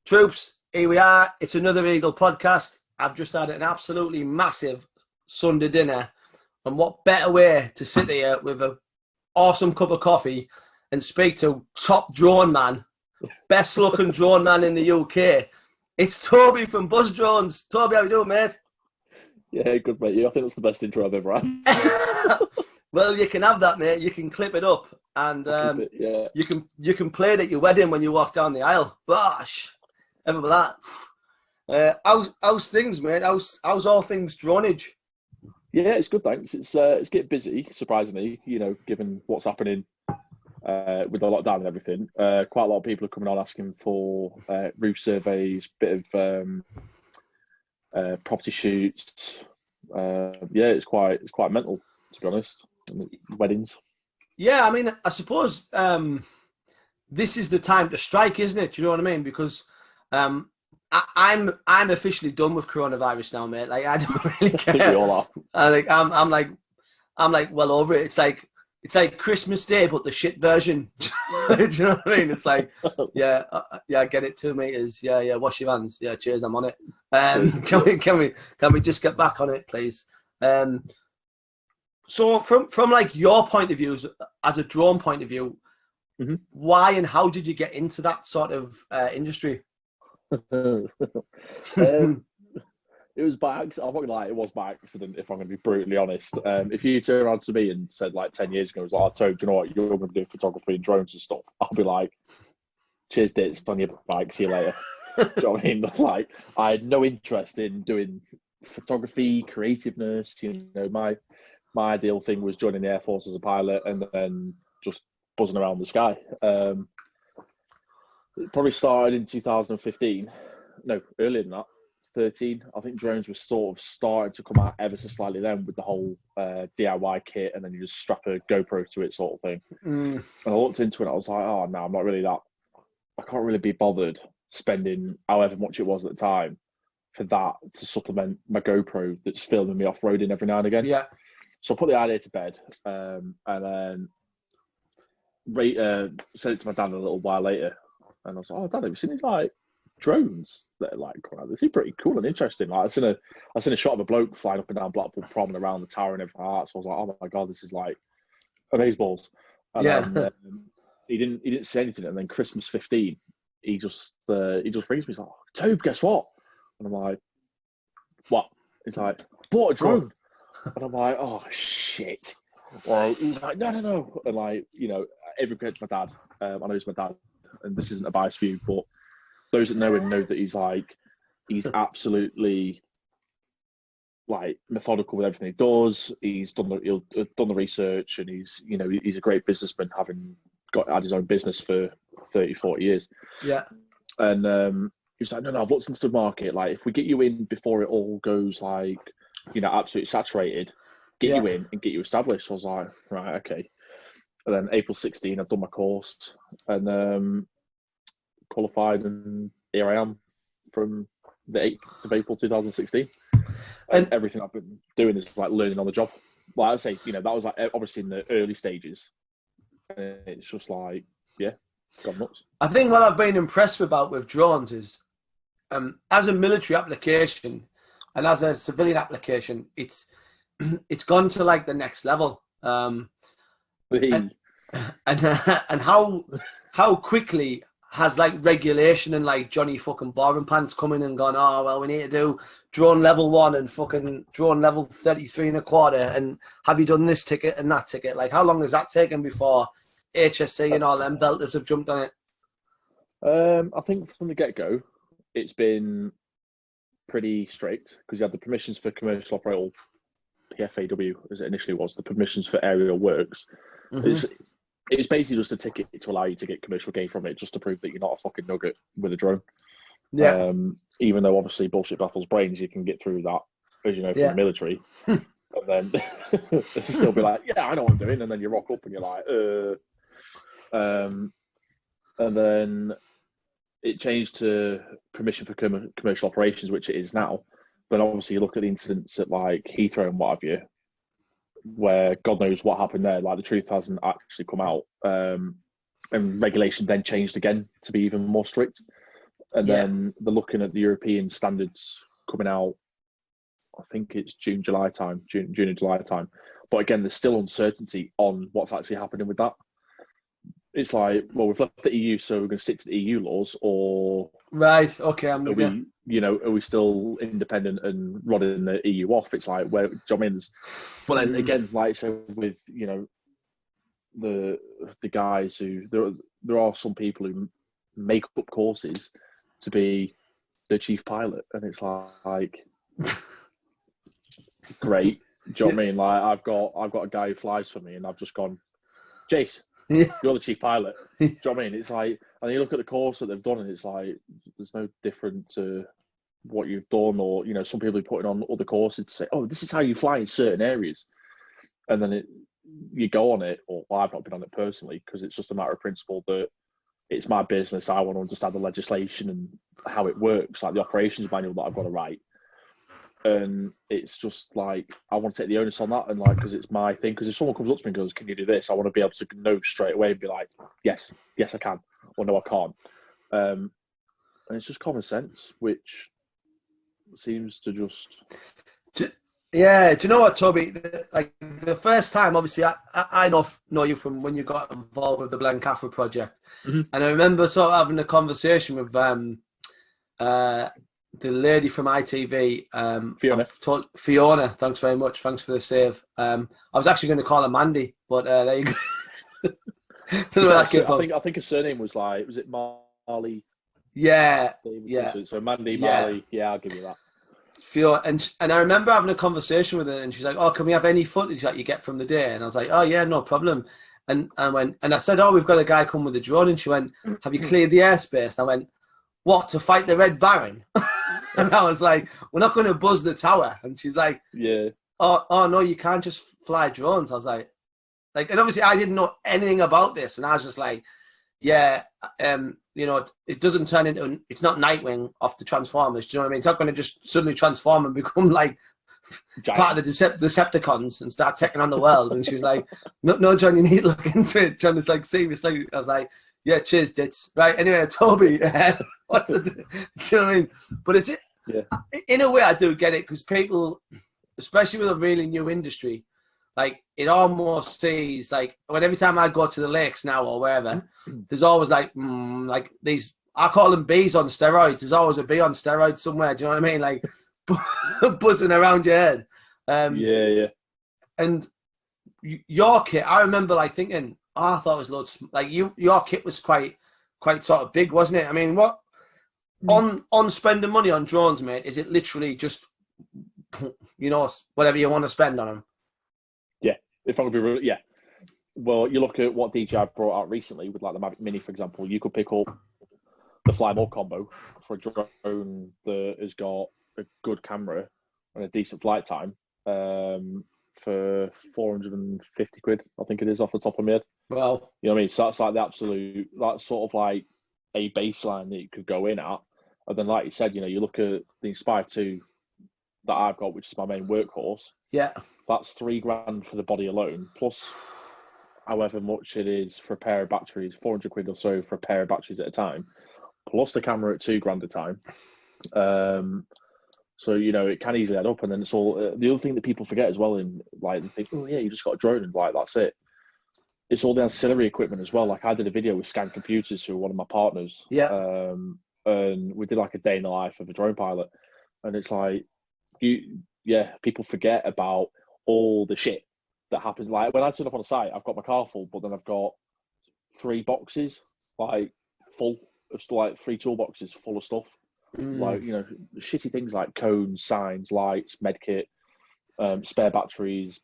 Troops, here we are. It's another Eagle podcast. I've just had an absolutely massive Sunday dinner. And what better way to sit here with an awesome cup of coffee and speak to top drone man, best looking drone man in the UK. It's Toby from Buzz Drones. Toby, how you doing, mate? Yeah, good, mate. I think that's the best intro I've ever had. Well, you can have that, mate. You can clip it up, and you can play it at your wedding when you walk down the aisle. Gosh, ever that? How's things, mate? How's all things dronage? Yeah, it's good, thanks. It's getting busy, surprisingly. You know, given what's happening with the lockdown and everything, quite a lot of people are coming on asking for roof surveys, bit of property shoots. It's quite mental, to be honest. Weddings. Yeah, I mean, I suppose this is the time to strike, isn't it? Do you know what I mean? Because I'm officially done with coronavirus now, mate. Like, I don't really care. I think we all are. I'm like well over it. It's like Christmas Day, but the shit version. Do you know what I mean? It's like, yeah, get it 2 meters. Yeah, wash your hands. Yeah, cheers, I'm on it. Can we just get back on it, please? So from like your point of view, as a drone point of view, mm-hmm. Why and how did you get into that sort of industry? It was by accident. I'm not gonna lie, it was by accident, if I'm going to be brutally honest. If you turn around to me and said like 10 years ago, it was like, "Oh, do you know what, you're going to be doing photography and drones and stuff," I'll be like, "Cheers, dates on your bike, see you later." Do you know what I mean? Like, I had no interest in doing photography, creativeness. You know, my ideal thing was joining the Air Force as a pilot and then just buzzing around the sky. It probably started in 2015. No, earlier than that. 13. I think drones were sort of starting to come out ever so slightly then with the whole DIY kit, and then you just strap a GoPro to it, sort of thing. And I looked into it and I was like, oh no, I'm not really that. I can't really be bothered spending however much it was at the time for that to supplement my GoPro that's filming me off-roading every now and again. Yeah. So I put the idea to bed, and then sent it to my dad a little while later. And I was like, "Oh, Dad, have you seen these like drones that are like coming out? They seem pretty cool and interesting." Like, I seen a shot of a bloke flying up and down Blackpool Prom and around the tower and everything like that. So I was like, "Oh my god, this is like amazeballs." And then, he didn't say anything. And then Christmas 15, he just rings me. He's like, "Tobe, guess what?" And I'm like, "What?" He's like, "Bought a drone." And I'm like, "Oh shit!" Or he's like, "No," and like, you know, every credit to my dad. I know he's my dad, and this isn't a biased view, but those that know him know that he's absolutely like methodical with everything he does. He's done the research, and he's a great businessman, having had his own business for 30, 40 years. Yeah. And he was like, "No, I've looked into the market. Like, if we get you in before it all goes like, you know, absolutely saturated, get you in and get you established." So I was like, right, okay. And then April 16, I've done my course and qualified, and here I am from the 8th of April 2016. And everything I've been doing is like learning on the job. Like I say, you know, that was like obviously in the early stages. And it's just like, yeah, gone nuts. I think what I've been impressed with drones is, as a military application and as a civilian application, it's gone to like the next level. And how quickly has like regulation and like Johnny fucking Boring Pants come in and gone, "Oh well, we need to do drone level 1 and fucking drone level 33 and a quarter, and have you done this ticket and that ticket?" Like, how long has that taken before HSC and all them belters have jumped on it? I think from the get-go, it's been pretty strict because you had the permissions for commercial operator, PFAW as it initially was, the permissions for aerial works. Mm-hmm. It's basically just a ticket to allow you to get commercial gain from it, just to prove that you're not a fucking nugget with a drone. Yeah. Even though obviously bullshit baffles brains, you can get through that, as you know, from the military. And then still be like, "Yeah, I know what I'm doing," and then you rock up and you're like, and then it changed to permission for commercial operations, which it is now. But obviously, you look at the incidents at like Heathrow and what have you, where God knows what happened there. Like, the truth hasn't actually come out, and regulation then changed again to be even more strict. And then they're looking at the European standards coming out, I think it's June and July time. But again, there's still uncertainty on what's actually happening with that. It's like, well, we've left the EU, so we're going to stick to the EU laws, or right, okay, I'm with you. You know, are we still independent and running the EU off? It's like, where, do you know what I mean? But then again, like so with, you know, the guys who there are some people who make up courses to be the chief pilot, and it's like great. Do you know what I mean? Like I've got a guy who flies for me, and I've just gone, Jace, you're the chief pilot. Do you know what I mean? It's like, and you look at the course that they've done, and it's like there's no different to what you've done, or you know, some people are putting on other courses to say, oh, this is how you fly in certain areas, and then you go on it. Or well, I've not been on it personally because it's just a matter of principle that it's my business. I want to understand the legislation and how it works, like the operations manual that I've got to write. And it's just like, I want to take the onus on that, and like, because it's my thing. Because if someone comes up to me and goes, can you do this? I want to be able to know straight away and be like, yes, I can, or no, I can't. And it's just common sense, which seems to just... Yeah, do you know what, Toby? Like the first time, obviously, I know you from when you got involved with the Blank Afro project, and I remember sort of having a conversation with the lady from ITV, Fiona. Thanks very much. Thanks for the save. I was actually going to call her Mandy, but there you go. I think her surname was like, was it Marley? Yeah. So Mandy, Marley. Yeah, I'll give you that. Fiona, and I remember having a conversation with her, and she's like, "Oh, can we have any footage that you get from the day?" And I was like, "Oh yeah, no problem." And I said, "Oh, we've got a guy come with a drone," and she went, "Have you cleared the airspace?" And I went, "What, to fight the Red Baron?" And I was like, "We're not going to buzz the tower." And she's like, "Yeah, oh no, you can't just fly drones." I was like, and obviously I didn't know anything about this, and I was just like, "Yeah, you know, it doesn't turn into, it's not Nightwing off the Transformers. Do you know what I mean? It's not going to just suddenly transform and become like giant. Part of the Decepticons and start taking on the world." And she was like, no, John, you need to look into it. John is like, seriously. I was like, yeah, cheers, Ditz. Right, anyway, Toby, what's it? Do you know what I mean? But it's, in a way, I do get it, because people, especially with a really new industry, like it almost sees, like when every time I go to the lakes now or wherever, there's always like these, I call them bees on steroids. There's always a bee on steroids somewhere. Do you know what I mean? Like buzzing around your head. Yeah. And your kit, I remember like thinking, oh, I thought it was loads. Like your kit was quite sort of big, wasn't it? I mean, what on spending money on drones, mate? Is it literally just, you know, whatever you want to spend on them? If I'm going to be real, yeah. Well, you look at what DJI brought out recently with like the Mavic Mini, for example. You could pick up the Fly More combo for a drone that has got a good camera and a decent flight time for 450 quid, I think it is off the top of my head. Well, you know what I mean? So that's like the absolute, that's sort of like a baseline that you could go in at. And then, like you said, you know, you look at the Inspire 2 that I've got, which is my main workhorse. Yeah. That's $3,000 for the body alone, plus however much it is for a pair of batteries, 400 quid or so for a pair of batteries at a time, plus the camera at $2,000 a time. So, you know, it can easily add up. And then it's all, the other thing that people forget as well, in like, they think, oh yeah, you just got a drone and like, that's it. It's all the ancillary equipment as well. Like I did a video with Scan Computers, who are one of my partners. Yeah. And we did like a day in the life of a drone pilot. And it's like, people forget about all the shit that happens. Like when I turn up on a site, I've got my car full, but then I've got 3 boxes, like full of like 3 toolboxes full of stuff. Like, you know, shitty things like cones, signs, lights, medkit, spare batteries,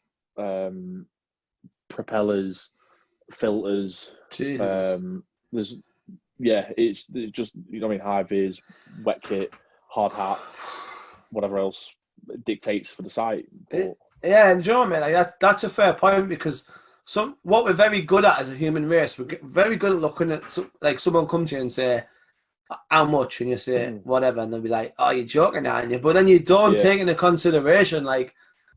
propellers, filters. It's just, you know what I mean, high vis, wet kit, hard hat, whatever else dictates for the site. Yeah, and you know what I mean? Like that's a fair point, because what we're very good at as a human race, we're very good at looking at, like, someone come to you and say, how much? And you say, whatever, and they'll be like, oh, you're joking, aren't you? But then you don't take into consideration, like,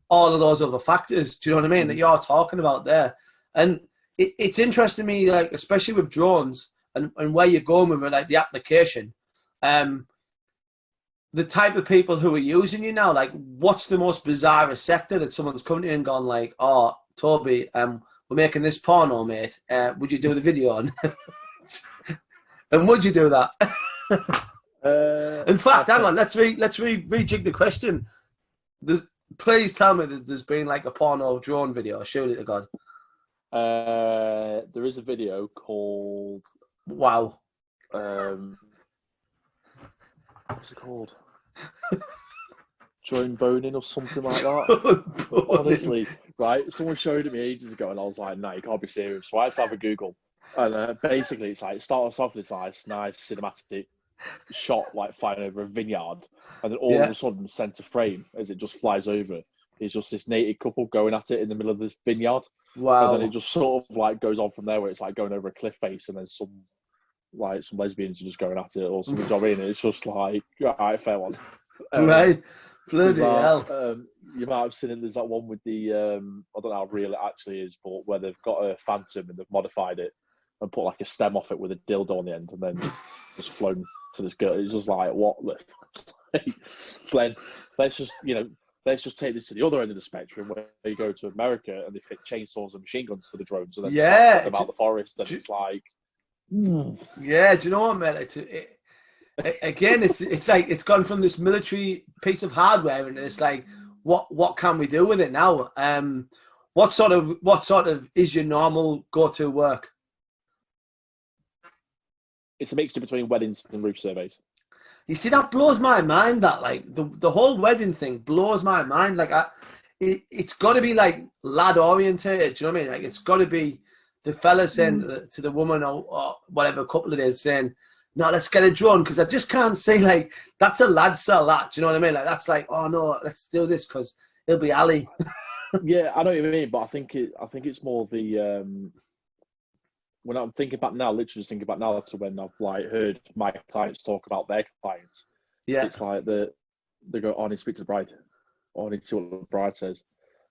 all of those other factors, do you know what I mean, that you're talking about there. And it's interesting to me, like, especially with drones and where you're going with it, like the application. the type of people who are using you now, like what's the most bizarre sector that someone's come to you and gone like, oh, Toby, we're making this porno, mate. Would you do the video on? And would you do that? In fact, hang on, let's rejig the question. Please tell me that there's been like a porno drone video. Surely to God. There is a video called Wow. What's it called? Drone boning or something like that. Honestly, right? Someone showed it me ages ago, and I was like, "No, you can't be serious." So I had to have a Google, and basically, it's like it starts off with this nice cinematic shot, like flying over a vineyard, and then all of a sudden, center frame as it just flies over is just this naked couple going at it in the middle of this vineyard. Wow. And then it just sort of like goes on from there, where it's like going over a cliff face, and then some lesbians are just going at it or something. You know what I mean? It's just like, all right, fair one. Right. Bloody hell. You might have seen it. There's that one with the, I don't know how real it actually is, but where they've got a Phantom and they've modified it and put like a stem off it with a dildo on the end and then just flown to this girl. It's just like, what? Glenn, let's just take this to the other end of the spectrum where you go to America and they fit chainsaws and machine guns to the drones and then put them out the forest and it's like... Yeah, do you know what, mate? Again, it's like it's gone from this military piece of hardware and it's like, what can we do with it now? What sort of is your normal go-to work? It's a mixture between weddings and roof surveys. You see, that blows my mind. That like the whole wedding thing blows my mind. Like, it's got to be like lad orientated. Do you know what I mean? Like, it's got to be the fella saying to the woman or whatever couple it is saying, "No, let's get a drone," because I just can't say like that's a lad sell that. Do you know what I mean? Like that's like, oh no, let's do this because it'll be Ali. Yeah, I know what you mean, but I think it's more the when I'm thinking back now, literally just thinking back now to when I've like heard my clients talk about their clients. Yeah, it's like they go, "Oh, I need to speak to the bride. Oh, I need to see what the bride says,"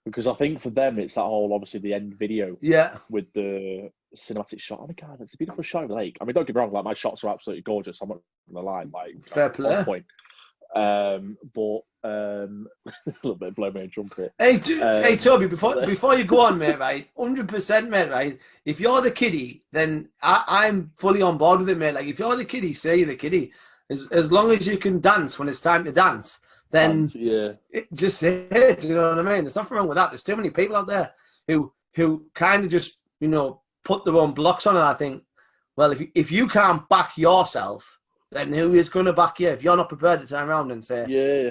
because I think for them it's that whole obviously the end video. Yeah, with the cinematic shot. Oh my god, it's a beautiful shot of the lake. I mean, don't get me wrong, like my shots are absolutely gorgeous. I'm not gonna lie, like fair play. Point. But a little bit blow me a trumpet. Hey, Toby, before you go on, mate, right? 100%, mate, right? If you're the kiddie, then I'm fully on board with it, mate. Like if you're the kiddie, say you're the kiddie. As long as you can dance when it's time to dance, then just say it. You know what I mean? There's nothing wrong with that. There's too many people out there who kind of just put their own blocks on it. I think, well, if you can't back yourself, then who is going to back you if you're not prepared to turn around and say, yeah,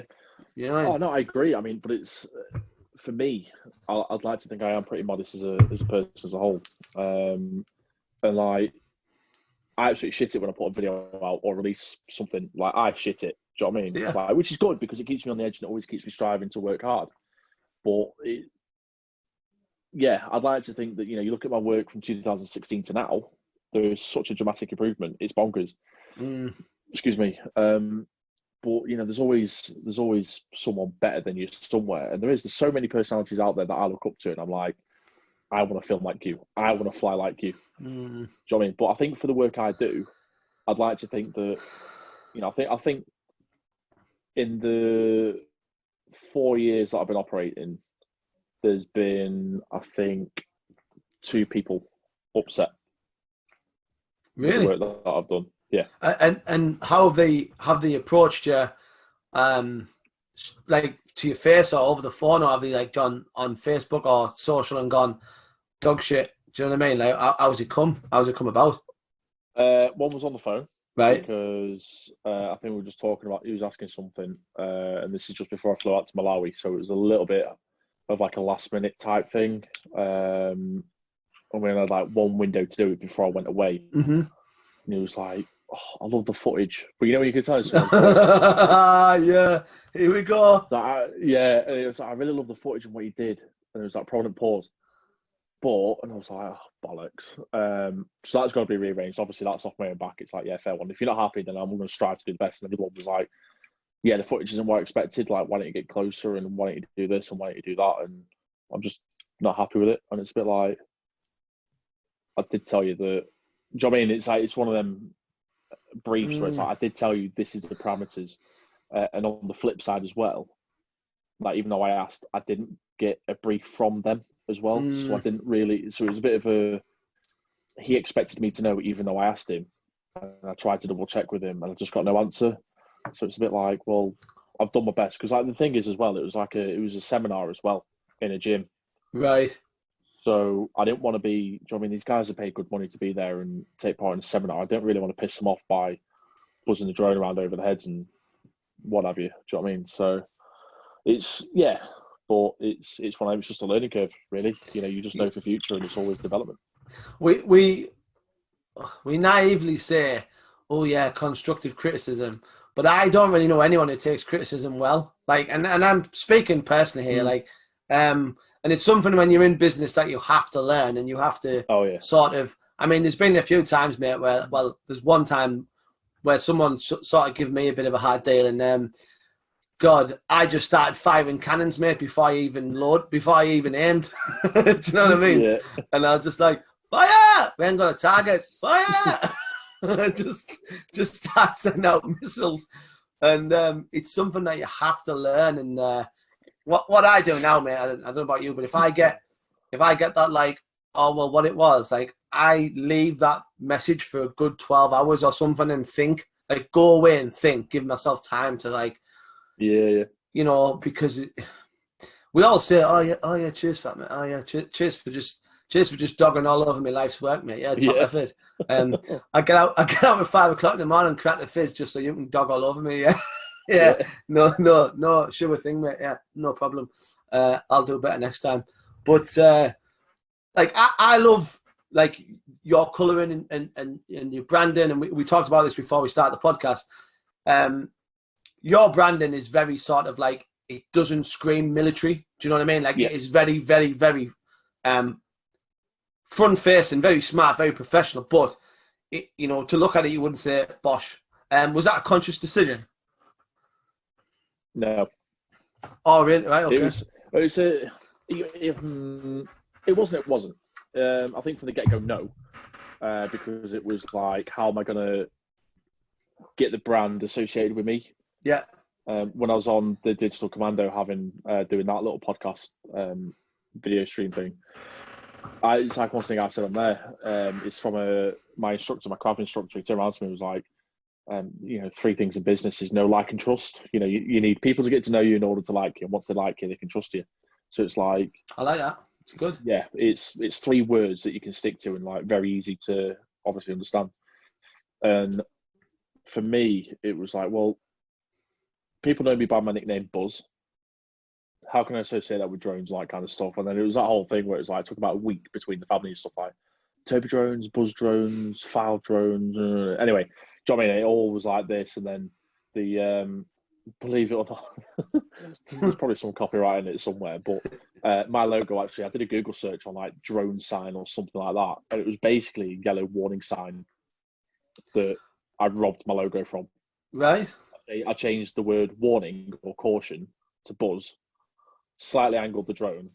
you know what I mean? Oh no, I agree. I mean, but it's for me. I'd like to think I am pretty modest as a person as a whole, and like I absolutely shit it when I put a video out or release something. Like I shit it. Do you know what I mean? Yeah. Like, which is good because it keeps me on the edge and it always keeps me striving to work hard. But I'd like to think that you look at my work from 2016 to now. There is such a dramatic improvement. It's bonkers. Excuse me. But there's always someone better than you somewhere, and there's so many personalities out there that I look up to, and I'm like, I want to film like you. I want to fly like you. Do you know what I mean? But I think for the work I do, I'd like to think that I think in the 4 years that I've been operating, there's been I think 2 people upset. Really? With the work that I've done. Yeah. And how have they approached you, like to your face or over the phone, or have they like gone on Facebook or social and gone dog shit? Do you know what I mean? Like how's it come? How's it come about? One was on the phone, right? Because I think we were just talking about he was asking something, and this is just before I flew out to Malawi, so it was a little bit of like a last minute type thing. And we had like one window to do it before I went away. Mm-hmm. And he was like, "Oh, I love the footage," but when you can tell yeah, here we go. And it was like, "I really love the footage and what you did," and it was like prominent pause. And I was like, "Oh, bollocks." So that's got to be rearranged. Obviously, that's off my own back. It's like, yeah, fair one. If you're not happy, then I'm going to strive to do the best. And everyone was like, "Yeah, the footage isn't what I expected. Like, why don't you get closer? And why don't you do this? And why don't you do that?" And I'm just not happy with it. And it's a bit like, I did tell you that. Do you know what I mean? It's like it's one of them briefs where it's like, I did tell you this is the parameters. And on the flip side as well, like even though I asked, I didn't get a brief from them as well. So I didn't really, so it was a bit of he expected me to know even though I asked him. And I tried to double check with him and I just got no answer. So it's a bit like, well, I've done my best. Because like, the thing is as well, it was a seminar as well in a gym. Right. So I didn't want to be, do you know what I mean? These guys have paid good money to be there and take part in a seminar. I didn't really want to piss them off by buzzing the drone around over their heads and what have you. Do you know what I mean? So it's one of them, it's just a learning curve, really. You know, you just know for future and it's always development. We naively say, oh yeah, constructive criticism, but I don't really know anyone who takes criticism well. Like, and I'm speaking personally here, like, and it's something when you're in business that you have to learn and you have to sort of, I mean, there's been a few times, mate, where, well, there's one time where someone sort of gave me a bit of a hard deal and, God, I just started firing cannons, mate, before I even aimed. Do you know what I mean? Yeah. And I was just like, fire! We ain't got a target. Fire! just start sending out missiles. And it's something that you have to learn. And what I do now, mate, I don't know about you, but if I get that, like, oh, well, what it was, like, I leave that message for a good 12 hours or something and think, like, go away and think, give myself time to, like, yeah. You know, because we all say, oh yeah, cheers for that, mate. Oh yeah, cheers for just dogging all over my life's work, mate. Yeah, top effort. I get out at 5 o'clock in the morning and crack the fizz just so you can dog all over me. Yeah, yeah. No, sure thing, mate. Yeah, no problem. I'll do better next time. But like I love like your colouring and your branding, and we talked about this before we started the podcast. Your branding is very sort of like, it doesn't scream military. Do you know what I mean? Like, it is very, very, very front facing, very smart, very professional. But, you know, to look at it, you wouldn't say bosh. Was that a conscious decision? No. Oh, really? Right, okay. It wasn't. I think from the get-go, no. Because it was like, how am I going to get the brand associated with me? Yeah. When I was on the Digital Commando doing that little podcast video stream thing, it's like one thing I said on there. It's from my instructor, my craft instructor. He turned around to me and was like, you know, 3 things in business is know, like, and trust. You know, you need people to get to know you in order to like you. And once they like you, they can trust you. So it's like, I like that. It's good. Yeah, it's 3 words that you can stick to and like very easy to obviously understand. And for me, it was like, well, people know me by my nickname Buzz. How can I associate that with drones, like kind of stuff? And then it was that whole thing where it was like, it took about a week between the family and stuff like Toby drones, Buzz drones, File drones. Anyway, do you know what I mean? It all was like this. And then the, believe it or not, there's probably some copyright in it somewhere, but my logo, actually, I did a Google search on like drone sign or something like that. And it was basically a yellow warning sign that I robbed my logo from. Right. I changed the word warning or caution to Buzz, slightly angled the drone,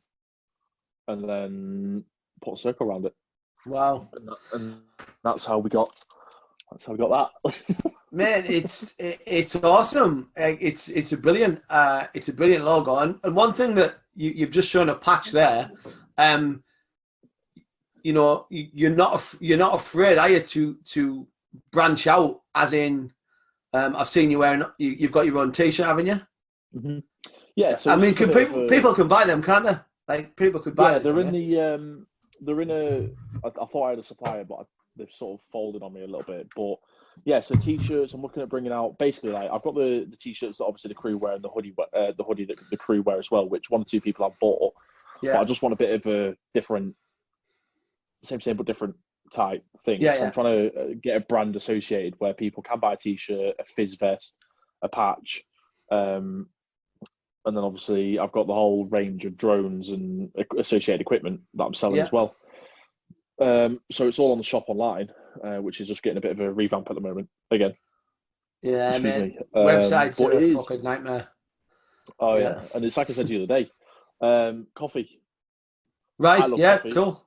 and then put a circle around it. Wow. And that's how we got that. Man, it's awesome. It's a brilliant logo. And one thing that you've just shown a patch there, you know, you're not afraid, are you, to branch out, as in, I've seen you wearing. You've got your own T-shirt, haven't you? Mm-hmm. Yeah. So I mean, people can buy them, can't they? Like, people could buy them. They're in a. I thought I had a supplier, but they've sort of folded on me a little bit. But yeah, so T-shirts. I'm looking at bringing out. Basically, like, I've got the T-shirts that obviously the crew wear and the hoodie that the crew wear as well, which 1 or 2 people have bought. Yeah. But I just want a bit of a different, same but different type thing. Yeah, so I'm trying to get a brand associated where people can buy a T-shirt, a fizz vest, a patch, and then obviously I've got the whole range of drones and associated equipment that I'm selling as well. So it's all on the shop online, which is just getting a bit of a revamp at the moment again. Yeah, man. Websites are a fucking nightmare. Oh yeah, and it's like I said to you the other day, coffee. Right. Yeah. Coffee. Cool.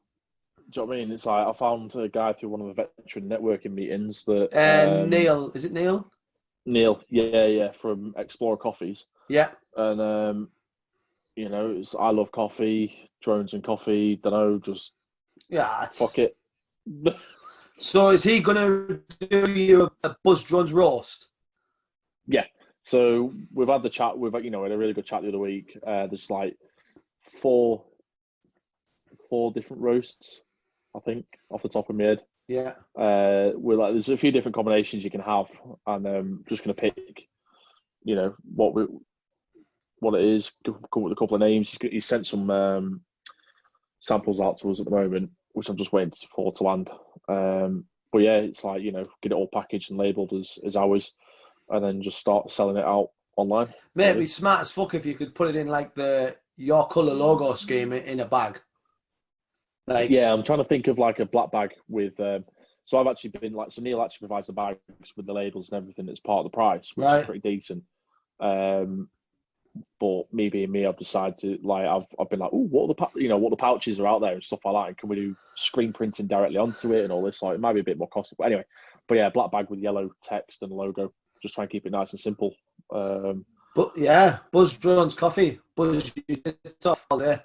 Do you know what I mean? It's like I found a guy through one of the veteran networking meetings that Neil, is it Neil? Neil, yeah, from Explorer Coffees, Yeah. and you know, I love coffee, drones and coffee. Don't know, just Yeah. fuck it. So is he gonna do you a Buzz Drones roast? Yeah. So we've had the chat. We've had a really good chat the other week. There's like four different roasts, I think, off the top of my head. Yeah. We're like, there's a few different combinations you can have, and just gonna pick, what it is. Come up with a couple of names. He's sent some samples out to us at the moment, which I'm just waiting for to land. But yeah, it's like, get it all packaged and labelled as ours, and then just start selling it out online. Mate, it'd be smart as fuck if you could put it in like your colour logo scheme in a bag. Like, yeah, I'm trying to think of like a black bag with. So I've actually been like, so Neil actually provides the bags with the labels and everything that's part of the price, which is pretty decent. But me being me, I've decided to like, I've been like, oh, what the pouches are out there and stuff like that, and can we do screen printing directly onto it and all this? Like, it might be a bit more costly, but anyway. But yeah, black bag with yellow text and logo. Just try and keep it nice and simple. But yeah, Buzz Drones Coffee, Buzz your tits off all day.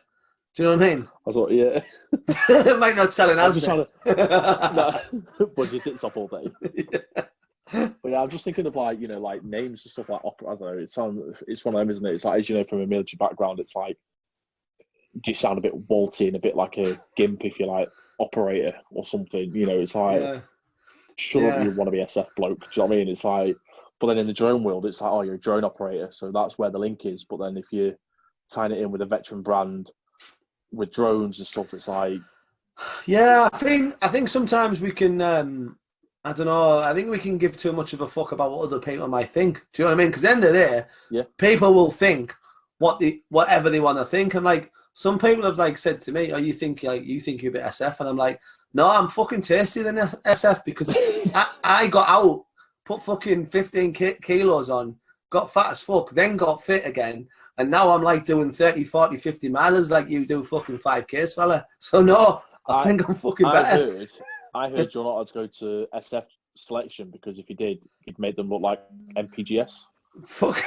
Do you know what I mean? I thought, yeah. It might not sell it as Buzz your tits off all day. Yeah. But yeah, I'm just thinking of like, like names and stuff like opera. I don't know. It's one of them, isn't it? It's like, as you know, from a military background, it's like, do you sound a bit walty and a bit like a gimp if you're like operator or something? It's like, shut up, you want to be SF bloke. Do you know what I mean? It's like, but then in the drone world, it's like, oh, you're a drone operator, so that's where the link is. But then if you're tying it in with a veteran brand with drones and stuff, it's like, yeah, I think sometimes we can. I don't know. I think we can give too much of a fuck about what other people might think. Do you know what I mean? Because at the end of the day, yeah, people will think whatever they want to think. And like some people have like said to me, "Oh, you think you're a bit SF?" And I'm like, "No, I'm fucking tastier than SF because I got out, put fucking 15 kilos on, got fat as fuck, then got fit again, and now I'm like doing 30, 40, 50 miles like you do fucking 5Ks, fella. So no, I think I'm fucking better." I heard you're not allowed to go to SF selection because if you did, you'd make them look like MPGS. Fuck.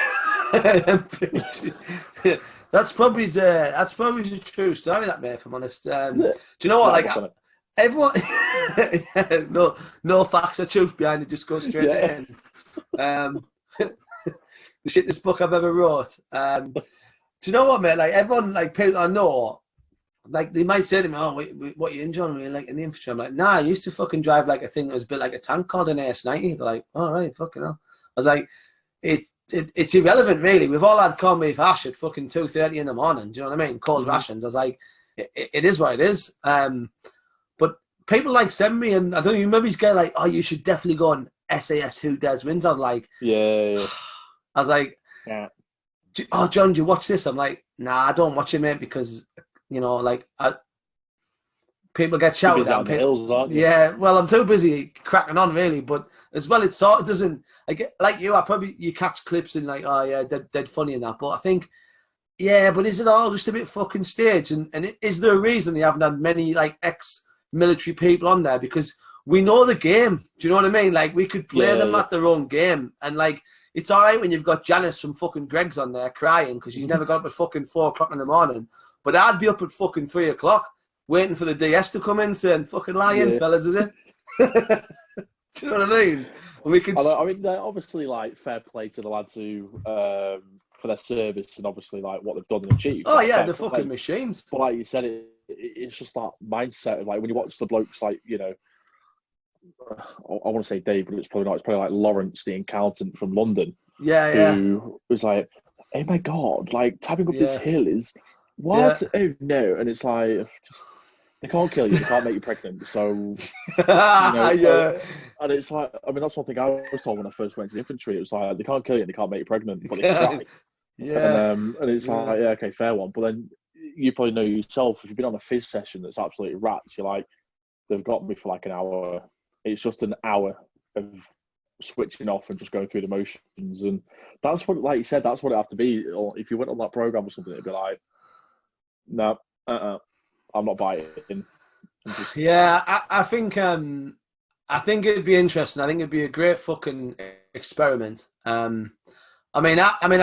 That's probably the true story, that, mate. If I'm honest. Do you know what? Like everyone, no facts or truth behind it. Just go straight in. The shittest book I've ever wrote. Do you know what, mate? Like everyone, like people I know. Like they might say to me, "Oh, what are you enjoying?" Really, like in the infantry. I'm like, "Nah, I used to fucking drive like a thing that was built like a tank called an AS90." They're like, "All right, fucking hell." I was like, "It's irrelevant, really. We've all had corned beef hash at fucking 2:30 in the morning. Do you know what I mean? Cold rations." I was like, "It is what it is." But people like send me, and I don't know. You maybe get like, "Oh, you should definitely go on SAS Who Dares Wins." I'm like, yeah. I was like, yeah. "Oh, John, do you watch this?" I'm like, "Nah, I don't watch it, mate, because." Like people get shouted at. Hills, aren't you? Yeah, well, I'm too busy cracking on, really. But as well, it sort of doesn't. Like you catch clips and like, oh yeah, dead funny and that. But I think, yeah, but is it all just a bit fucking staged? And is there a reason they haven't had many like ex-military people on there? Because we know the game. Do you know what I mean? Like we could play them at their own game, and like it's all right when you've got Janice from fucking Greg's on there crying because she's never got up at fucking 4 o'clock in the morning. But I'd be up at fucking 3 o'clock waiting for the DS to come in saying, fucking lie in, fellas, is it? Do you know what I mean? And we could... I mean, they're obviously, like, fair play to the lads who, for their service and obvioly, like, what they've done and achieved. Oh, yeah, they're fucking machines. But like you said, it's just that mindset of, like, when you watch the blokes, like, I want to say Dave, but it's probably not. It's probably like Lawrence, the accountant from London. Yeah. Who was like, oh, my God, like, tapping up this hill is... What? Yeah. Oh no! And it's like they can't kill you, they can't make you pregnant. So yeah. And it's like, I mean, that's one thing I was told when I first went to the infantry. It was like they can't kill you, and they can't make you pregnant, but they can try. Yeah. And it's like, yeah, okay, fair one. But then you probably know yourself if you've been on a fizz session that's absolutely rats. You're like, they've got me for like an hour. It's just an hour of switching off and just going through the motions, and that's what, like you said, that's what it have to be. Or if you went on that program or something, it'd be like. No, I'm not biting. Yeah, I think it'd be interesting. I think it'd be a great fucking experiment. I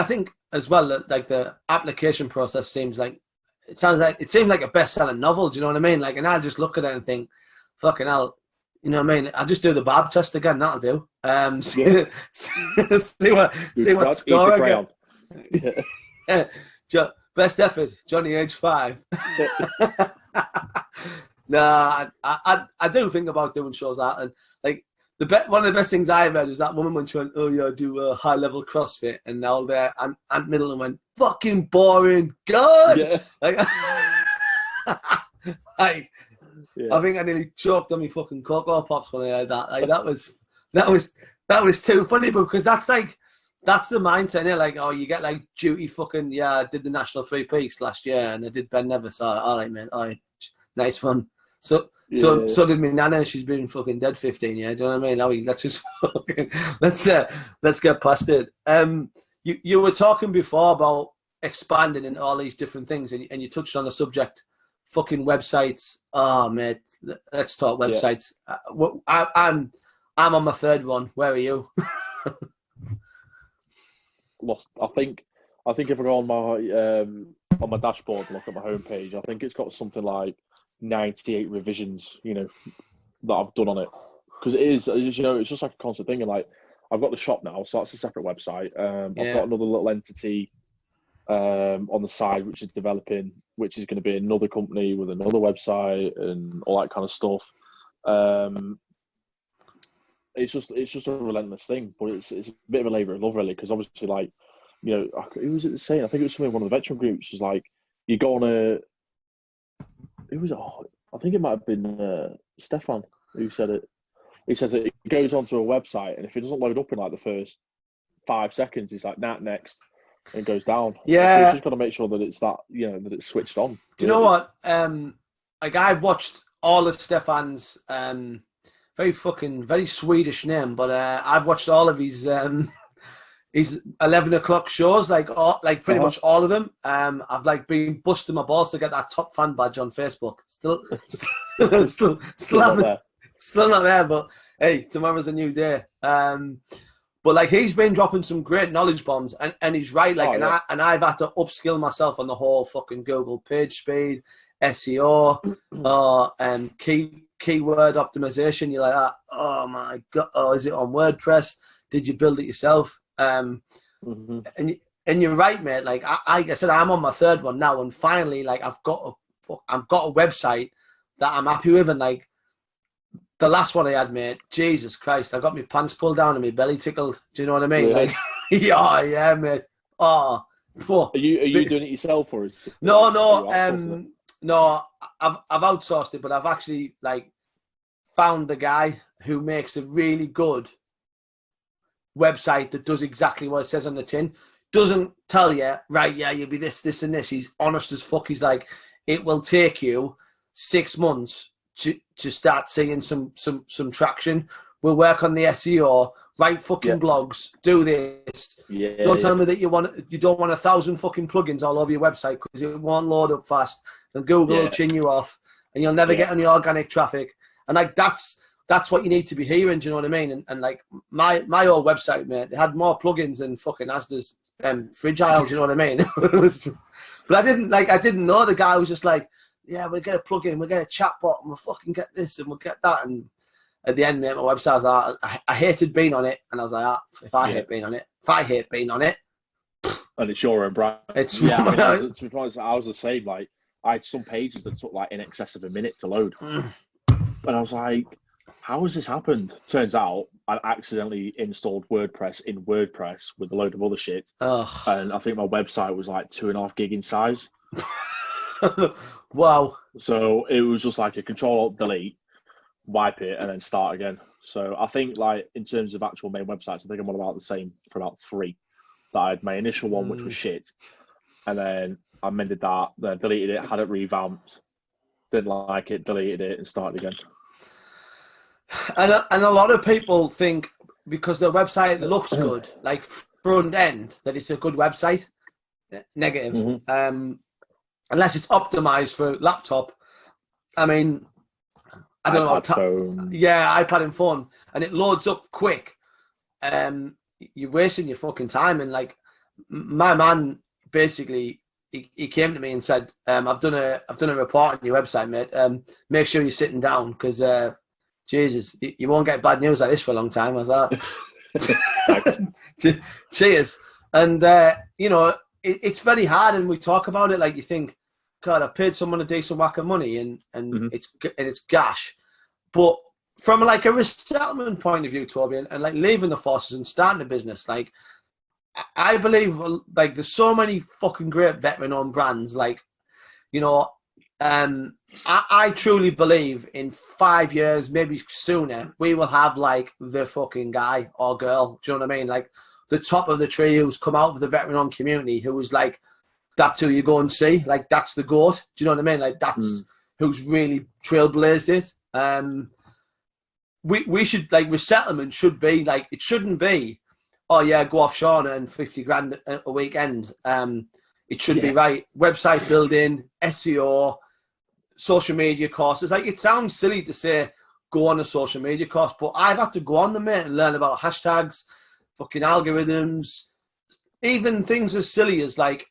think as well that like the application process seems like it seems like a best-selling novel. Do you know what I mean? Like, and I just look at it and think, fucking hell, you know what I mean? I'll just do the Bob test again. That'll do. See, see what score I get. Yeah. Best effort, Johnny, age 5. Nah, I do think about doing shows that, and like one of the best things I read was that woman when she went, "Oh yeah, I do a high level CrossFit," and all there, and Aunt Middleton went, "Fucking boring, good." Yeah. Like, like Yeah. I think I nearly choked on my fucking Cocoa Pops when I heard that. Like that was too funny because that's the mindset, innit? Like, oh, you get like duty fucking, yeah, I did the National 3 Peaks last year and I did Ben Nevis. So, all right, man. All right, nice one. So did my nana. She's been fucking dead 15 years. Do you know what I mean? Now let's just fucking, let's get past it. You were talking before about expanding into all these different things, and you touched on the subject, fucking websites. Oh, mate, let's talk websites. Yeah. I'm on my 3rd one. Where are you? Lost. I think if I go on my dashboard and look at my homepage, I think it's got something like 98 revisions, that I've done on it. Because it's just like a constant thing. And like, I've got the shop now, so that's a separate website. I've got another little entity on the side which is developing, which is going to be another company with another website and all that kind of stuff. It's just a relentless thing, but it's a bit of a labour of love, really, because obviously, like, who was it saying? I think it was something one of the veteran groups was like, you go on I think it might have been Stefan who said it. He says it goes onto a website, and if it doesn't load up in like the first 5 seconds, it's like, next, and it goes down. Yeah, so it's just got to make sure that it's that it's switched on. Do you know what? Like, I've watched all of Stefan's very Swedish name, but I've watched all of his 11 o'clock shows, pretty much all of them. I've like been busting my balls to get that top fan badge on Facebook. Still not there, but hey, tomorrow's a new day. But like, he's been dropping some great knowledge bombs, and he's right. Like, I've had to upskill myself on the whole fucking Google page speed, SEO, keyword optimization. You're like, oh my god, is it on WordPress? Did you build it yourself? And you're right, mate. Like I said, I'm on my 3rd one now, and finally, like, I've got a website that I'm happy with, and like the last one I had, mate, Jesus Christ, I got my pants pulled down and my belly tickled. Do you know what I mean? Really? Like, yeah, mate. Oh, are you doing it yourself, or is it, no, I've outsourced it, but I've actually like found the guy who makes a really good website that does exactly what it says on the tin. Doesn't tell you, right, yeah, you'll be this, and this. He's honest as fuck. He's like, it will take you 6 months to start seeing some traction. We'll work on the SEO, write fucking blogs, do this. Don't tell me that you don't want 1,000 fucking plugins all over your website because it won't load up fast, and Google will chin you off, and you'll never get any organic traffic. And like, that's what you need to be hearing. Do you know what I mean? And like my old website, mate, they had more plugins than fucking Asda's fridge aisle. Do you know what I mean? But I didn't know. The guy was just like, yeah, we'll get a plugin, we'll get a chatbot, and we'll fucking get this, and we'll get that. And at the end, mate, my website was like, I hated being on it, and I was like, if I hate being on it, and it's your own brand. It's to be honest, I was the same. Like, I had some pages that took like in excess of a minute to load, and I was like, how has this happened? Turns out I accidentally installed WordPress in WordPress with a load of other shit, and I think my website was like 2.5 gig in size. Wow. So it was just like a Control-Alt-Delete, wipe it, and then start again. So I think, like, in terms of actual main websites, I think I'm on about the same for about 3. That I had my initial one, which was shit, and then I amended that, then deleted it, had it revamped, didn't like it, deleted it, and started again. And a lot of people think because their website looks good, like front end, that it's a good website. Negative. Unless it's optimized for laptop. I mean, I don't iPad, know. phone. Yeah, iPad and phone, and it loads up quick. You're wasting your fucking time. And like my man, basically, he came to me and said, I've done a report on your website, mate. Make sure you're sitting down because Jesus, you won't get bad news like this for a long time." I was like, "Cheers." And you know, it's very hard, and we talk about it like you think, God, I've paid someone a decent whack of money, and it's gash. But from like a resettlement point of view, Toby, and like leaving the forces and starting a business, like I believe, like there's so many fucking great veteran-owned brands, like, you know, I truly believe in 5 years, maybe sooner, we will have like the fucking guy or girl. Do you know what I mean? Like the top of the tree who's come out of the veteran-owned community, who is like, that's who you go and see. Like that's the GOAT. Do you know what I mean? Like that's who's really trailblazed it. We should, like, resettlement should be like, it shouldn't be, oh yeah, go offshore and earn 50 grand a weekend. It should be right. Website building, SEO, social media courses. Like it sounds silly to say go on a social media course, but I've had to go on them, mate, and learn about hashtags, fucking algorithms, even things as silly as like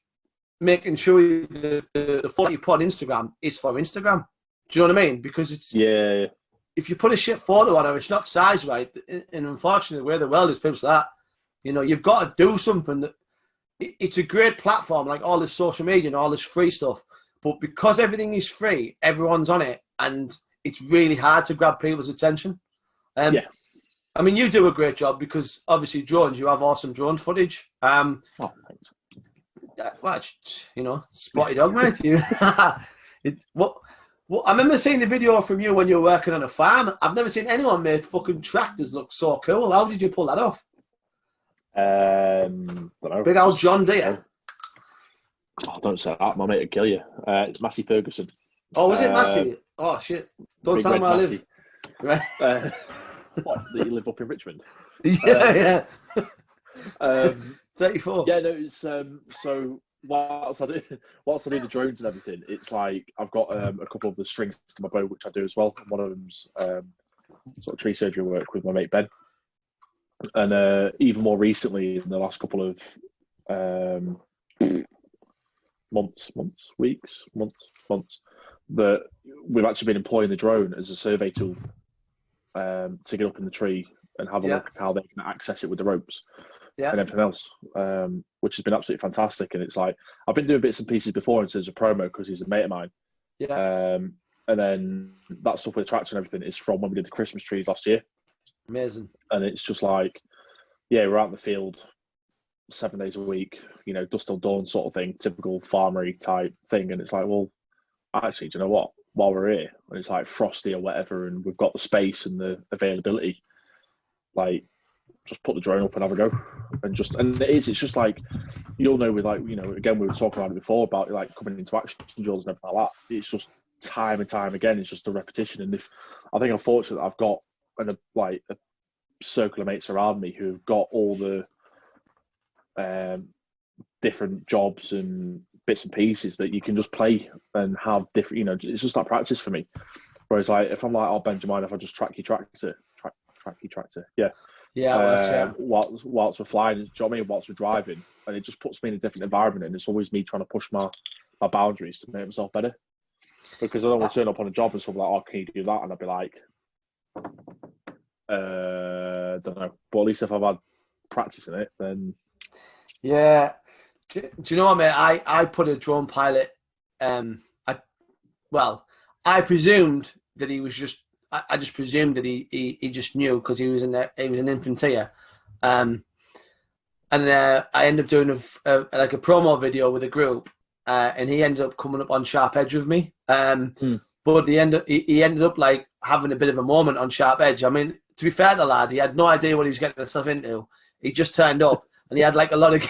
making sure the photo you put on Instagram is for Instagram. Do you know what I mean? Because it's if you put a shit photo on or it's not size right, and unfortunately the way the world is, people say that, you know, you've got to do something. That it's a great platform, like all this social media and all this free stuff, but because everything is free, everyone's on it, and it's really hard to grab people's attention. I mean, you do a great job because obviously drones, you have awesome drone footage. Oh, thanks. Well, you know, spotty dog, mate. I remember seeing the video from you when you were working on a farm. I've never seen anyone make fucking tractors look so cool. How did you pull that off? Don't know. Big old John Deere. Oh, don't say that, my mate will kill you. It's Massey Ferguson. Oh, was it Massey? Oh shit! Don't tell him where I live. Right. What? That you live up in Richmond? Yeah. 34. Yeah, no. It's so whilst I do the drones and everything, it's like I've got a couple of the strings to my bow, which I do as well. And one of them's sort of tree surgery work with my mate Ben. And even more recently, in the last couple of months, that we've actually been employing the drone as a survey tool to get up in the tree and have a look at how they can access it with the ropes and everything else, which has been absolutely fantastic. And it's like, I've been doing bits and pieces before in terms of promo because he's a mate of mine. And then that stuff with the tractor and everything is from when we did the Christmas trees last year. Amazing. And it's just like, we're out in the field 7 days a week, you know, dusk till dawn sort of thing, typical farmery type thing. And it's like, well, actually, do you know what? While we're here, and it's like frosty or whatever, and we've got the space and the availability, like, just put the drone up and have a go. And it's just like, you'll know with, like, you know, again, we were talking about it before about like coming into action drills and everything like that. It's just time and time again, it's just a repetition. And if I think I'm fortunate that I've got a circle of mates around me who've got all the different jobs and bits and pieces that you can just play and have different, you know, it's just like practice for me. Whereas like, if I'm like, oh, Ben, do you mind if I just track your tractor? Whilst we're flying, do you know what I mean? Whilst we're driving, and it just puts me in a different environment, and it's always me trying to push my boundaries to make myself better. Because I don't want to turn up on a job and stuff like, oh, can you do that? And I'd be like, don't know. But at least if I've had practice in it, then yeah. Do you know what, mate? I put a drone pilot. I presumed that he was just. I just presumed that he just knew because he was an infantier, and I ended up doing a promo video with a group, and he ended up coming up on Sharp Edge with me. But he ended up like having a bit of a moment on Sharp Edge. I mean, to be fair to the lad, he had no idea what he was getting himself into. He just turned up. And he had like a lot of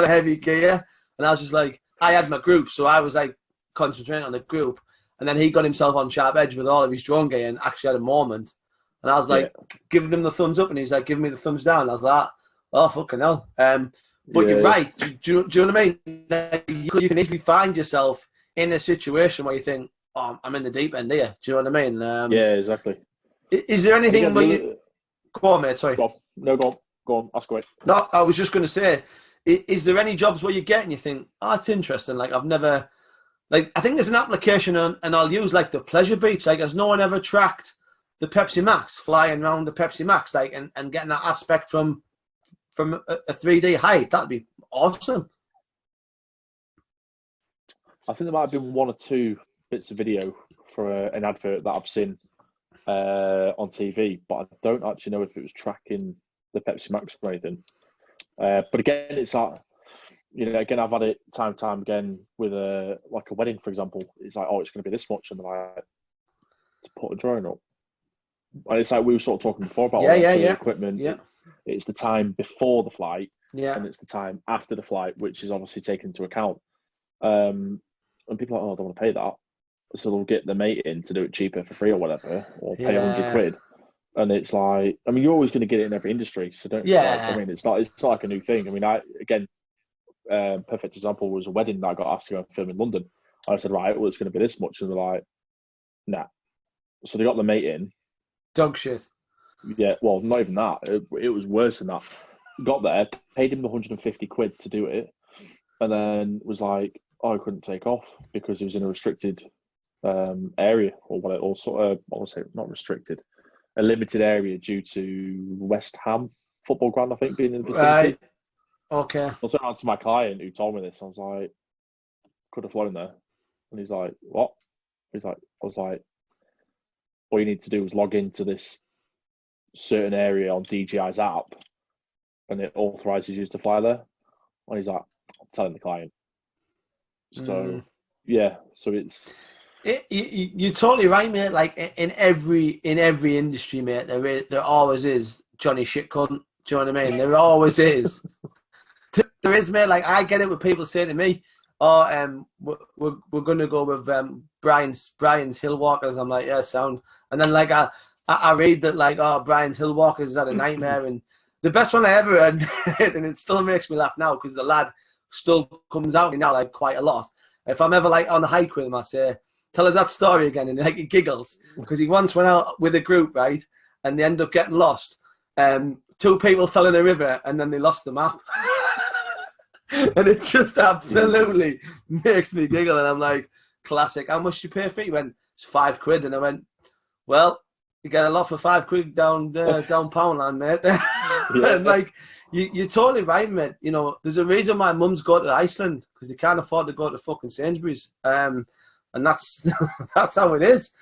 heavy gear, and I was just like, I had my group, so I was like concentrating on the group, and then he got himself on Sharp Edge with all of his drone gear and actually had a moment, and I was like giving him the thumbs up, and he's like giving me the thumbs down. I was like, oh fucking hell. But you're right. Do you know what I mean? Like, you can easily find yourself in a situation where you think, oh, I'm in the deep end here. Do you know what I mean? Yeah, exactly. Is there anything Again, where you go on, mate? Sorry. go on. No, go on. Ask away. No, I was just going to say, is there any jobs where you get and you think, oh, it's interesting? Like I've never, like I think there's an application and I'll use like the pleasure beach. Like has no one ever tracked the Pepsi Max, flying around the Pepsi Max, like and getting that aspect from a 3D height? That'd be awesome. I think there might have been one or two bits of video for an advert that I've seen on TV, but I don't actually know if it was tracking the Pepsi Max or anything. But again, it's like, again, I've had it time and time again with a wedding, for example. It's like, oh, it's going to be this much, and they're like, to put a drone up. And it's like we were sort of talking before about the equipment. Yeah. It's the time before the flight, and it's the time after the flight, which is obviously taken into account. And people are like, oh, I don't want to pay that. So they'll get the mate in to do it cheaper for free or whatever, or pay £100. And it's like, I mean, you're always going to get it in every industry. So don't, it's not like a new thing. I mean, perfect example was a wedding that I got asked to go and film in London. I said, right, well, it's going to be this much. And they're like, nah. So they got the mate in. Dog shit. Yeah, well, not even that. It was worse than that. Got there, paid him the £150 to do it, and then was like, oh, I couldn't take off because he was in a restricted area or what, or sort of, I would say not restricted, a limited area due to West Ham football ground, I think, being in the vicinity. Right. Okay. I was around to my client who told me this. I was like, could have flown there. And he's like, what? I was like, all you need to do is log into this certain area on DJI's app and it authorizes you to fly there. And he's like, I'm telling the client. So, so it's... You're totally right, mate. Like in every industry, mate, there always is Johnny shit cunt. Do you know what I mean? There always is. There is, mate. Like I get it with people saying to me, "Oh, we're gonna go with Brian's Hill Walkers." I'm like, yeah, sound. And then like I read that like, oh, Brian's Hill Walkers had a nightmare, and the best one I ever heard, and it still makes me laugh now because the lad still comes out now like quite a lot. If I'm ever like on a hike with him, I say, tell us that story again, and like he giggles because he once went out with a group, right, and they end up getting lost. Two people fell in a river and then they lost the map. And it just absolutely makes me giggle. And I'm like, classic. How much did you pay for it? He went, it's £5. And I went, well, you get a lot for £5 down Poundland, mate. And like, you're totally right, mate. You know, there's a reason why mums go to Iceland because they can't afford to go to fucking Sainsbury's. And that's how it is.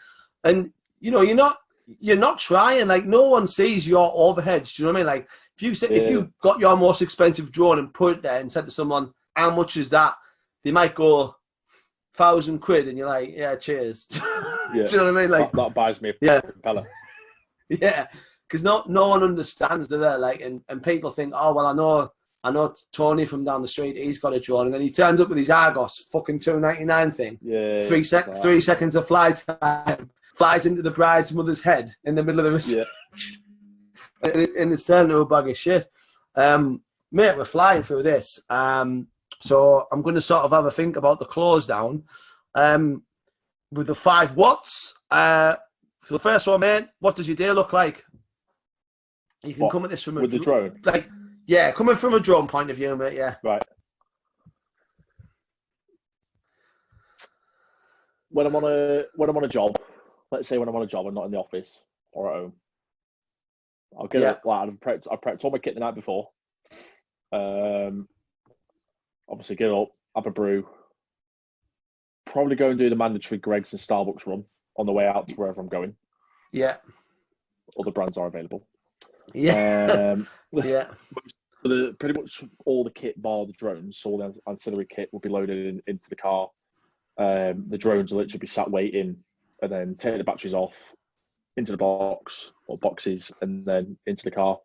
And, you know, you're not trying. Like, no one sees your overheads. Do you know what I mean? Like, if you got your most expensive drone and put it there and said to someone, how much is that? They might go £1,000 and you're like, yeah, cheers. Do you know what I mean? Like that buys me a propeller. Yeah, because no one understands that. Like, and people think, oh well, I know Tony from down the street. He's got a drone, and then he turns up with his Argos fucking $2.99 thing. Yeah, 3 seconds of flight time. Flies into the bride's mother's head in the middle of the reception. And it's turned into a bag of shit. Mate, we're flying through this. So I'm going to sort of have a think about the close down. With the 5 watts. For the first one, mate, what does your day look like? You can come at this from the drone. Like, yeah, coming from a drone point of view, mate. Yeah. Right. When I'm on a job, let's say when I'm on a job, I'm not in the office or at home. I'll get up. Like I've prepped all my kit the night before. Obviously, get up, have a brew. Probably go and do the mandatory Greggs and Starbucks run on the way out to wherever I'm going. Yeah. Other brands are available. Yeah. Yeah. Pretty much all the kit bar the drones, so all the ancillary kit will be loaded into the car. The drones will literally be sat waiting, and then take the batteries off into the box or boxes, and then into the car.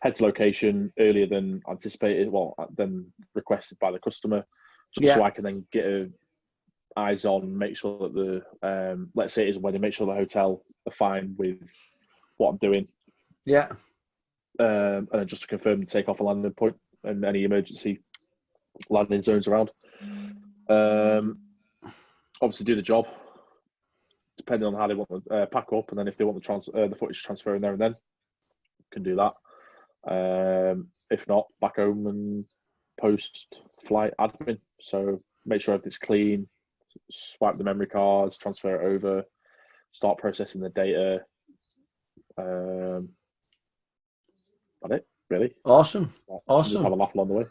Head to location earlier than anticipated, than requested by the customer, so I can then get eyes on, make sure that the let's say it is a wedding, make sure the hotel are fine with what I'm doing. Yeah. And then just to confirm the takeoff and landing point and any emergency landing zones around. Obviously do the job. depending on how they want to pack up, and then if they want the footage transferring there and then, can do that. If not, back home and post-flight admin. So make sure everything's clean, swipe the memory cards, transfer it over, start processing the data. That's it, really. Awesome. Just have a laugh along the way.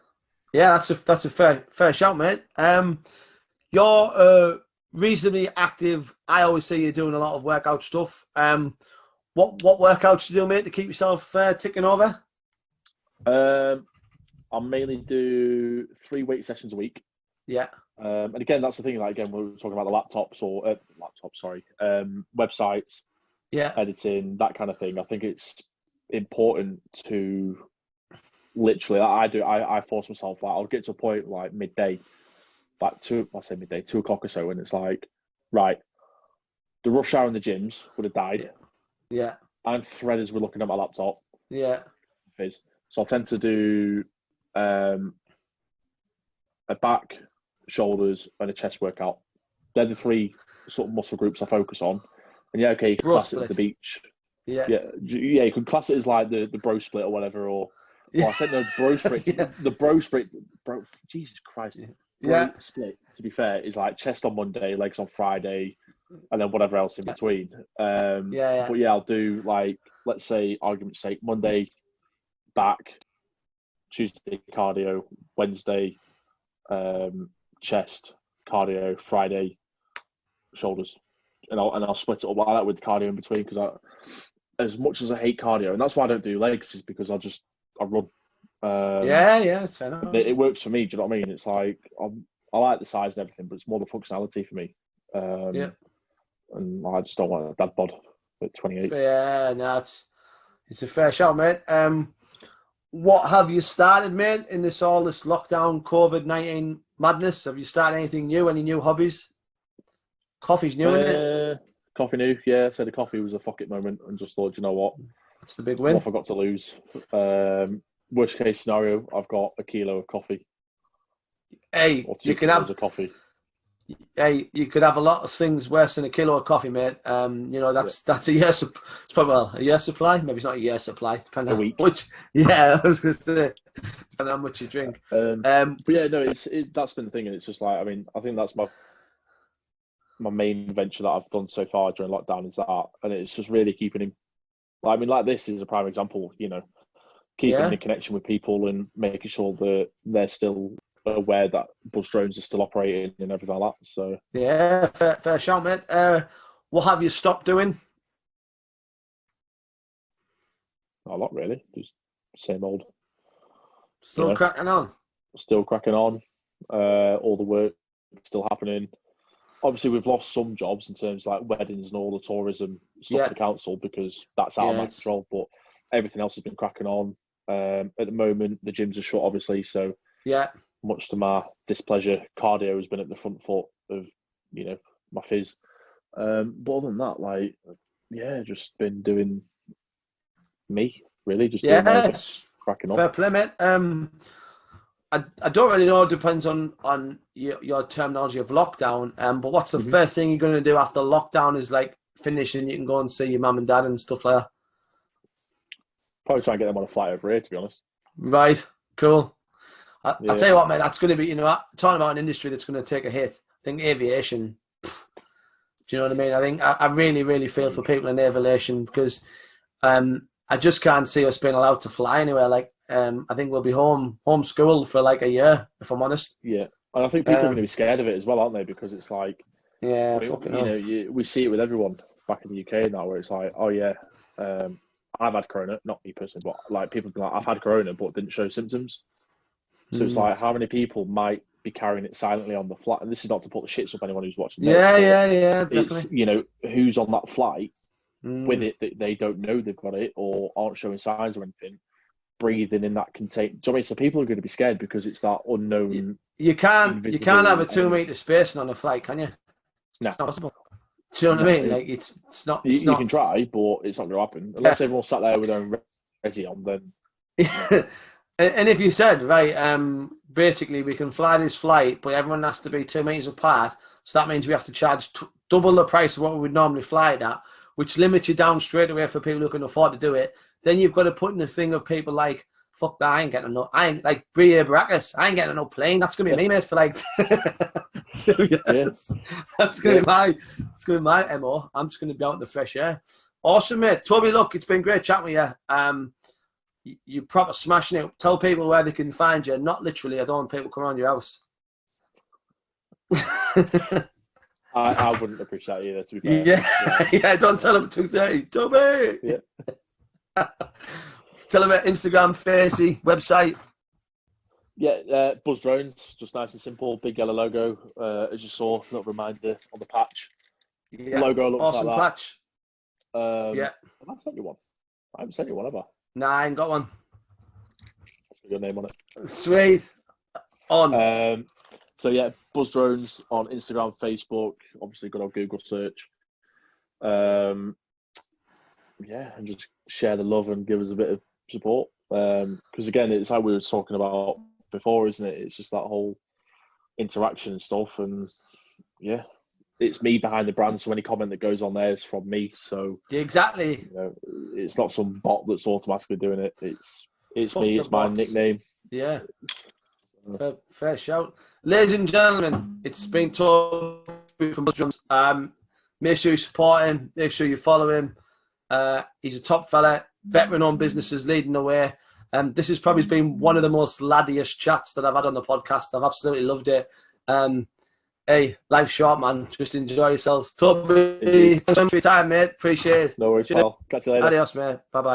Yeah, that's a fair shout, mate. You're reasonably active. I always see you doing a lot of workout stuff. What workouts do you do, mate, to keep yourself ticking over? I mainly do 3 weight sessions a week. Yeah. And again, that's the thing. Like again, we were talking about the websites, yeah, editing, that kind of thing. I think it's important to literally. I force myself. Like I'll get to a point like midday, like 2 o'clock or so, and it's like, right, the rush hour in the gyms would have died. Yeah. I'm threaders were looking at my laptop. Yeah. So I tend to do a back, shoulders, and a chest workout. They're the 3 sort of muscle groups I focus on. And yeah, okay, you can class it as the beach. Yeah. You can class it as like the bro split or whatever. Or I said no, bro split. The bro split, bro. Jesus Christ. Bro split. To be fair, is like chest on Monday, legs on Friday, and then whatever else in between. But yeah, I'll do like, let's say, argument's sake, Monday back, Tuesday cardio, Wednesday chest cardio, Friday shoulders, and I'll split it up like that with cardio in between, because as much as I hate cardio, and that's why I don't do legs, is because I run. It's fair enough. It works for me. Do you know what I mean? It's like I like the size and everything, but it's more the functionality for me. And I just don't want a dad bod at 28. Yeah, no, it's a fair shout, mate. What have you started, mate, in this lockdown COVID-19 madness? Have you started anything new? Any new hobbies? Coffee's new, isn't it? Coffee new, yeah. So the coffee was a fuck it moment, and just thought, you know what? That's a big win. What have I got to lose? Worst case scenario, I've got a kilo of coffee. Hey, you can have coffee. Hey, you could have a lot of things worse than a kilo of coffee, mate. That's a year's it's probably a year's supply. Maybe it's not a year's supply, depending on week. Which. Yeah, I was going to say, depending on how much you drink. But yeah, no, that's been the thing, and it's just like, I mean, I think that's my main venture that I've done so far during lockdown is that, and it's just really keeping in. I mean, like this is a prime example. You know, keeping in connection with people and making sure that they're still aware that bus drones are still operating and everything like that. So yeah, fair shout, mate. What have you stopped doing? Not a lot, really. Just same old. Still cracking on. Still cracking on. All the work still happening. Obviously, we've lost some jobs in terms of like weddings and all the tourism stuff for the council, because that's out of my control. But everything else has been cracking on. At the moment, the gyms are shut, obviously. So much to my displeasure, cardio has been at the front foot of, my phys. But other than that, like, just been doing me, really. Just doing cracking on. Fair play, mate. I don't really know. It depends on your terminology of lockdown. But what's the first thing you're going to do after lockdown is like finish and you can go and see your mum and dad and stuff like that? Probably try and get them on a flight over here, to be honest. Right. Cool. I'll tell you what, mate, that's going to be, talking about an industry that's going to take a hit. I think aviation, do you know what I mean? I think I really, really feel for people in aviation, because I just can't see us being allowed to fly anywhere. Like, I think we'll be homeschooled for like a year, if I'm honest. Yeah. And I think people are going to be scared of it as well, aren't they? Because it's like, we see it with everyone back in the UK now, where it's like, oh yeah, I've had corona, not me personally, but like people be like, I've had corona but didn't show symptoms. So it's like, how many people might be carrying it silently on the flight? And this is not to put the shits up anyone who's watching. Definitely. It's, who's on that flight with it that they don't know they've got it or aren't showing signs or anything, breathing in that contain. Do you know what I mean? So people are going to be scared because it's that unknown. You can't have a 2 meter spacing on a flight, can you? No. It's not possible. Do you know what I mean? Like it's not. You can try, but it's not going to happen unless everyone sat there with their own resi on. Then. And if you said, right, basically we can fly this flight, but everyone has to be 2 meters apart, so that means we have to charge double the price of what we would normally fly it at, which limits you down straight away for people who can afford to do it. Then you've got to put in the thing of people like, fuck that, I ain't getting enough. I ain't like Bria Baracus. I ain't getting enough plane. That's gonna be me, mate, for like 2 years. Yeah. That's gonna be my MO. I'm just gonna be out in the fresh air. Awesome, mate. Toby, look, it's been great chatting with you. You proper smashing it. Tell people where they can find you. Not literally. I don't want people coming around your house. I wouldn't appreciate either, to be fair. Yeah. Don't tell them at 2:30. Toby. Yeah. Tell them about Instagram, Facey, website. Yeah, Buzz Drones, just nice and simple. Big yellow logo, as you saw, little reminder on the patch. Yeah. Logo looks awesome like that. Patch. Yeah. Have I sent you one? I haven't sent you one, have I? Nah, I ain't got one. Put your name on it. Sweet. On. So yeah, Buzz Drones on Instagram, Facebook. Obviously, good old Google search. Yeah, and just share the love and give us a bit of support. Because again, it's like we were talking about before, isn't it? It's just that whole interaction and stuff. And yeah, it's me behind the brand. So any comment that goes on there is from me. So exactly, it's not some bot that's automatically doing it. It's Fuck me. the It's my bots. nickname. Yeah. Fair shout. Ladies and gentlemen, it's been Toby from Buzz Drums. Make sure you support him. Make sure you follow him. He's a top fella, veteran-owned businesses leading the way. This has probably been one of the most laddiest chats that I've had on the podcast. I've absolutely loved it. Hey, life's short, man. Just enjoy yourselves. Toby, thanks for your time, mate. Appreciate it. No worries, pal. Catch you later. Adios, mate. Bye-bye.